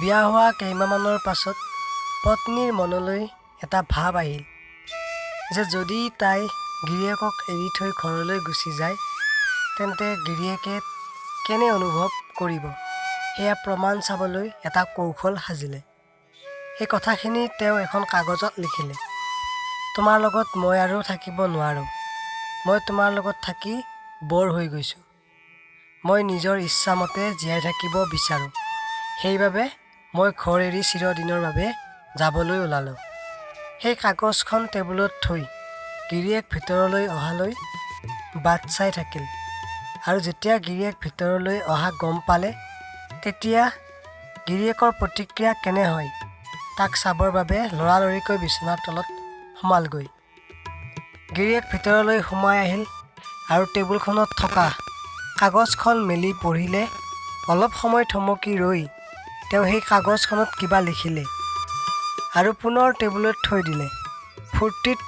বিয়া হোৱা কেইমাহমানৰ পাছত পত্নীৰ মনলৈ এটা ভাৱ আহিল যে যদি তাই গিৰিয়েকক এৰি থৈ ঘৰলৈ গুচি যায় তেন্তে গিৰিয়েকে কেনে অনুভৱ কৰিব সেয়া প্ৰমাণ চাবলৈ এটা কৌশল সাজিলে। সেই কথাখিনি তেওঁ এখন কাগজত লিখিলে। তোমাৰ লগত মই আৰু থাকিব নোৱাৰোঁ। মই তোমাৰ লগত থাকি বৰ হৈ গৈছোঁ। মই নিজৰ ইচ্ছামতে জীয়াই থাকিব বিচাৰোঁ। সেইবাবে মই ঘৰ এৰি চিৰদিনৰ বাবে যাবলৈ ওলালোঁ। সেই কাগজখন টেবুলত থৈ গিৰিয়েক ভিতৰলৈ অহালৈ বাট চাই থাকিল আৰু যেতিয়া গিৰিয়েক ভিতৰলৈ অহা গম পালে তেতিয়া গিৰিয়েকৰ প্ৰতিক্ৰিয়া কেনে হয় তাক চাবৰ বাবে লৰালৰিকৈ বিচনাৰ তলত সোমালগৈ। গিৰিয়েক ভিতৰলৈ সোমাই আহিল আৰু টেবুলখনত থকা কাগজখন মেলি পঢ়িলে। অলপ সময় থমকি ৰৈ তেওঁ সেই কাগজখনত কিবা লিখিলে আৰু পুনৰ টেবুলত থৈ দিলে। ফূৰ্তিত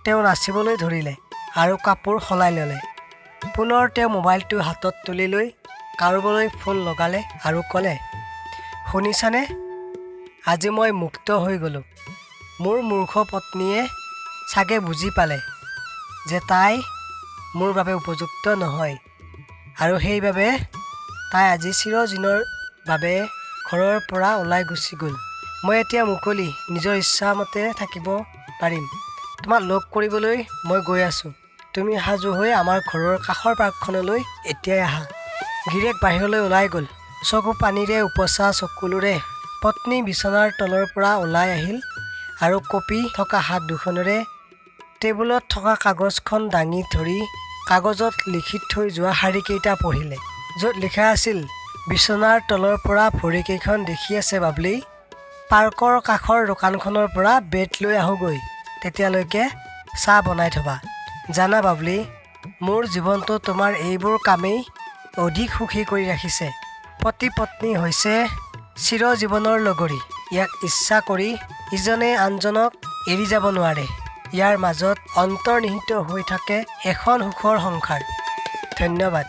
তেওঁ নাচিবলৈ ধৰিলে আৰু কাপোৰ সলাই ল'লে। পুনৰ তেওঁ মোবাইলটো হাতত তুলি লৈ কাৰোবালৈ ফোন লগালে আৰু ক'লে, শুনিছানে? আজি মই মুক্ত হৈ গ'লোঁ। মোৰ মূৰ্খ পত্নীয়ে চাগে বুজি পালে যে তাই মোৰ বাবে উপযুক্ত নহয় আৰু সেইবাবে তাই আজি চিৰদিনৰ বাবে ঘৰৰ পৰা ওলাই গুচি গ'ল। মই এতিয়া মুকলি, নিজৰ ইচ্ছামতে থাকিব পাৰিম। তোমাক লগ কৰিবলৈ মই গৈ আছোঁ। তুমি সাজু হৈ আমাৰ ঘৰৰ কাষৰ পাৰ্কখনলৈ এতিয়াই আহা। গিৰিয়েক বাহিৰলৈ ওলাই গ'ল। চকু পানীৰে উপচা চকুলোৰে পত্নী বিচনাৰ তলৰ পৰা ওলাই আহিল আৰু কঁপি থকা হাত দুখনেৰে টেবুলত থকা কাগজখন দাঙি ধৰি কাগজত লিখি থৈ যোৱা শাৰীকেইটা পঢ়িলে, য'ত লিখা আছিল, বিচনাৰ তলৰ পৰা ভৰিকেইখন দেখি আছে বাবলি। পাৰ্কৰ কাষৰ দোকানখনৰ পৰা ব্ৰেড লৈ আহোঁগৈ। তেতিয়ালৈকে চাহ বনাই থবা। জানা বাবলি, মোৰ জীৱনটো তোমাৰ এইবোৰ কামেই অধিক সুখী কৰি ৰাখিছে। পতি পত্নী হৈছে চিৰজীৱনৰ লগৰী। ইয়াক ইচ্ছা কৰি ইজনে আনজনক এৰি যাব নোৱাৰে। ইয়াৰ মাজত অন্তৰ্নিহিত হৈ থাকে এখন সুখৰ সংসাৰ। ধন্যবাদ।